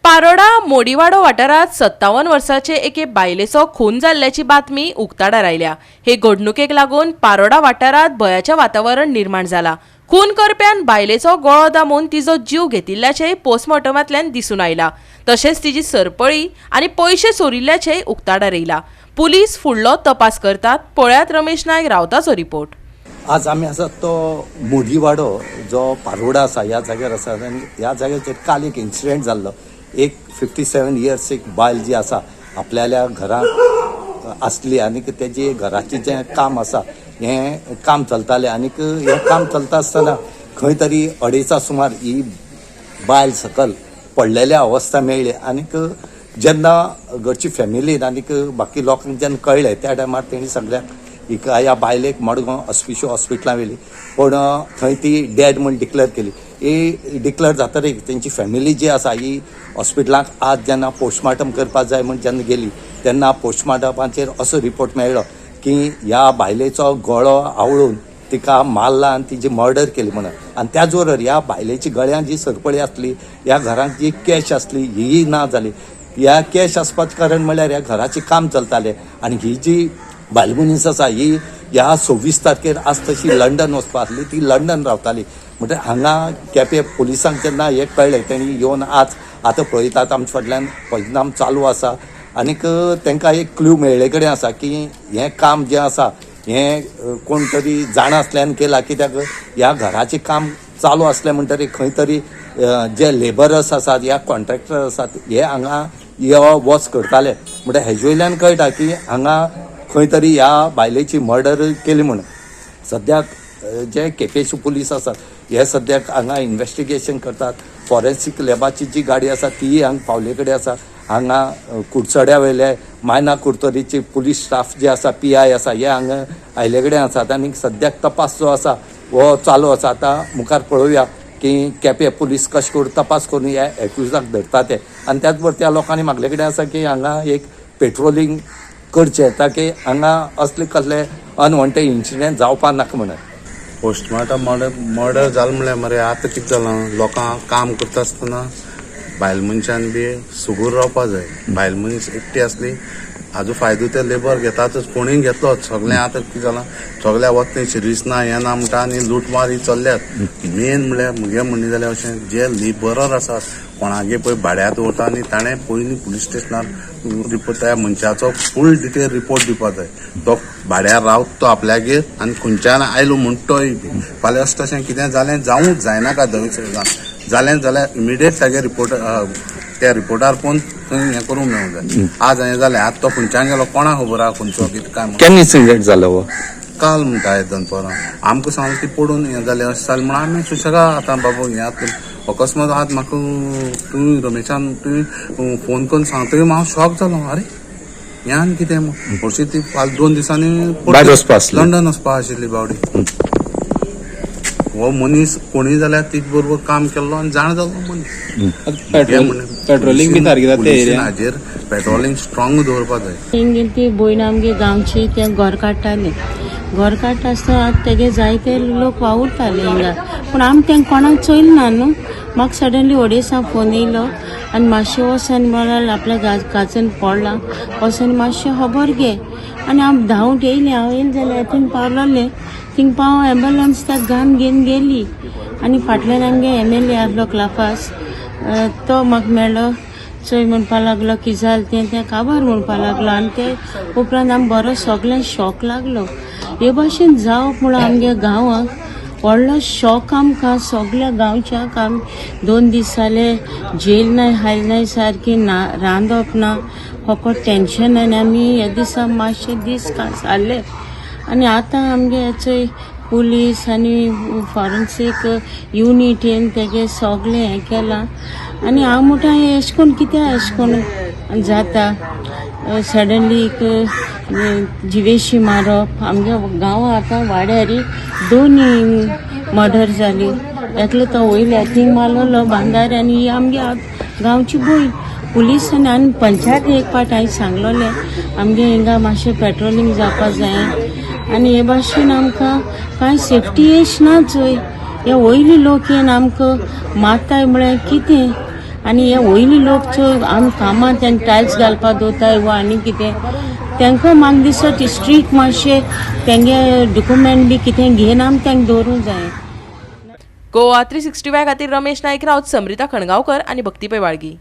पारोडा मोडीवाडो वाठारात 57 वर्साचे एके बायलेचो खून जाल्ल्याची बातमी उक्ताडार आयल्या। हे घडणुकेक लागून पारोडा वाठारात भयाचे वातावरण निर्माण जाला। खून करप्यान बायलेचो गळो दामून तिजो जीव घेतिल्ल्याचेय पोस्टमॉर्टमांतल्यान दिसून आयला। तशेंच तिजी सरपळी आनी पयशे चोरिल्ल्याचेय उक्ताडार येयला। पुलीस फुडलो तपास करतात। पळयात रमेश नायक रावताचो रिपोर्ट। आज आम्ही आसा तो मोडीवाडो जो पारोडा आसा ह्या जाग्यार आसा आनी ह्या जाग्याचेर काल एक इन्सिडेंट जाल्लो। एक 57 इयर्स एक बायल जी आसा आपल्याल्या घरांत आसली आनी तेजे घराचें जें काम आसा हें काम चलतालें आनी हें काम चलता आसतना खंय तरी 2:30 सुमार ही बायल सकल पडलेल्या अवस्था मेळ्ळी आनीक जेन्ना घरची फॅमिलीन आनीक बाकी लोकांक जेन्ना कळ्ळें त्या टायमार तेणी सगळ्यांक ह्या बायलेक मडगांव ऑस्पिशियो हॉस्पिटलांत व्हेली पण थंय ती डेड म्हूण डिक्लेअर केली। ही डिक्लेअर जातकीर तेंची फॅमिली जी आसा ही हॉस्पिटलांत आज जेन्ना पोस्टमॉर्टम करपाक जाय म्हूण जेन्ना गेली तेन्ना पोस्टमॉर्टमाचेर असो रिपोर्ट मेळ्ळो की ह्या बायलेचो गळो आवळून तिका मारला आनी तिची मर्डर केली म्हणून। आनी त्याच बरोबर ह्या बायलेची गळ्यांत जी सरपळी आसली ह्या घरांत जी कॅश आसली ही ना जाली। ह्या कॅश आसपाचें कारण म्हळ्यार ह्या घराचें काम चलतालें आनी ही जी बायल मनीस आसा ही ह्या 26 तारखेर आज तशी लंडन वचपा आसली ती लंडन रावताली। म्हणजे हांगा केपें पुलिसांक जेन्ना हें कळ्ळें तेणी येवन आज आतां पळयतात आमचे फाटल्यान पंचनाम चालू आसा आनीक तांकां एक क्लू मेळ्ळे कडेन आसा की हें काम जें आसा हें कोण तरी जाणा आसल्यान केलां कित्याक ह्या घराचें काम चालू आसलें म्हणटरीर खंय तरी जे लेबरर्स आसात या कॉन्ट्रॅक्टर आसात हे हांगा यो वच करताले म्हणजे हेजे वयल्यान कळटा की हांगा खंय तरी ह्या बायलेची मर्डर केली म्हणून। सद्याक जे केपेचे पुलीस आसात हे सद्याक हांगा इन्व्हेस्टिगेशन करतात। फॉरेन्सीक लॅबाची जी गाडी आसा ती हांगा पावले कडेन आसा। हांगा कुडचड्या वयले मायना कुर्तोरीची पुलीस स्टाफ जे आसा PI आसा हे हांगा आयले कडेन आसात आनी सद्याक तपास जो आसा हो चालू आसा। आतां मुखार पळोवया की केपें पुलीस कशें करून तपास करून ह्या एक्युजाक धरता ते आनी त्याच बरोबर त्या लोकांनी मागले कडेन आसा की हांगा एक पेट्रोलिंग करचें ताकी हांगा असले कसले अनवॉन्टेड इन्सिडेंट जावपा नाका म्हणून। पोस्टमॉर्टम मर्डर जालें म्हळ्यार मरे आतां कितें जालां लोकांक काम करता आसतना बायल मनशान बी सुगूर रावपा जाय। बायल मनीस एकटी आसली हाजो फायदो ते लेबर घेतातच कोणीय घेतलो। सगळें आतां कितें जालां सगळ्या वखदां सर्वीस ना हें ना म्हणटा आनी लूटमार ही चल्ल्यात। मेन म्हळ्यार म्हगे म्हणणें जाल्यार अशें जे लेबरर आसात कोणागे पळय भाड्यार दवरता आनी ताणें पयलीं पुलीस स्टेशनार रिपोर्ट त्या मनशाचो फूल डिटेल रिपोर्ट दिवपा जाय। तो भाड्यार रावता तो आपल्यागेर आनी खंयच्यान आयलो म्हूण तोय बी फाल्यां अशें तशें कितें जालें जावंक जायनाका जालें जाल्यार इमिडिएट तागे रिपोर्ट त्या रिपोर्टार पळोवन थंय हें करूंक मेळूंक जाय। आज हें जालें आतां तो खंयच्यान गेलो कोणा खबर आहा खंयचो कितें काय केन्ना इन्सिडेंट जालो हो? काल म्हणटा हे दनपारां आमकां सांगलें की पडून हें जालें अशें जालें म्हण आमी सुशेगा आतां बाबा हें आतां अकस्मात आज म्हाका तुवें रमेशान तुवें फोन करून सांगतकीर हांव शॉक जालो। अरे हें आनी कितें हरशीं ती फाल्यां 2 दिसांनी लंडन वचपा आशिल्ली बावडी। हो मनीस कोणीय जाल्यार ती बरोबर काम केल्लो आनी जाण जाल्लो मनीस। पेट्रोलिंग बी सारकी जाता हाजेर पेट्रोलिंग स्ट्रॉंग दवरपा जाय। तेंगेर ती भयण आमगे गांवची ते घर काडटाले। घर काडटा आसतना तेगे जायते लोक वावुरताले हिंगा पूण आमी तेंका कोणाक चोयले ना न्हू। म्हाका सडनली ओडेसा फोन येयलो आनी मातशें वचन म्हळ्यार आपल्या काजन पडला वचन मातशें खबर घे आनी हांव धांवून येयलें। हांव येयलें जाल्यार थिंग पावलोलें थिंग पाव एम्बुलन्स त्या घान घेवन गेली आनी फाटल्यान आमगे MLA आसलो क्लाफास तो म्हाका मेळ्ळो चोय म्हणपा लागलो की जालें तें काबार म्हणपा लागलो आनी ते उपरांत आमी बरो सगळें शॉक लागलो। हे भाशेन जावप म्हणून आमगे गांवांक व्हडलो शॉक आमकां सगळ्या गांवच्याक। आमी 2 दीस जाले जेल नाय हायल नाय सारकी ना रांदप ना फकत टेन्शन आनी आमी ह्या दिसा मातशे दीस कांसारले आनी आतां आमगे चोय पुलीस आनी फॉरेन्सीक युनिटीन तेगे सगळें हें केलां आनी हांव म्हणटा हें अशें करून कित्याक अशें करून जाता सडनली जिवेशी मारप। आमगे गांवां आतां वाड्यारी 2 मर्डर जाली। एकलो तो वयल्या थिंग मारलोलो बांदार आनी ही आमगे गांवची भयण। पुलीसान आनी पंचायत एक पाट हांवें सांगलोलें आमगे हिंगा मातशें पेट्रोलिंग जावपा जाय आनी हे भाशेन आमकां कांय सेफ्टी एश ना चोय। हे वयले लोक येवन आमकां मारताय म्हळ्यार कितें आनी हे वयली लोक चोय आमी कामां तेंक टायल्स घालपाक दोताय वा आनी कितें तेंकां म्हाका दिसता ती स्ट्रीक मातशें तेंगे डॉक्युमेंट बी कितें घेवन आमी तेंक दवरूंक जाय. गोवा 365 खातीर रमेश नाईक रावत, समृता खणगांवकर आनी भक्ती पैवाळगी.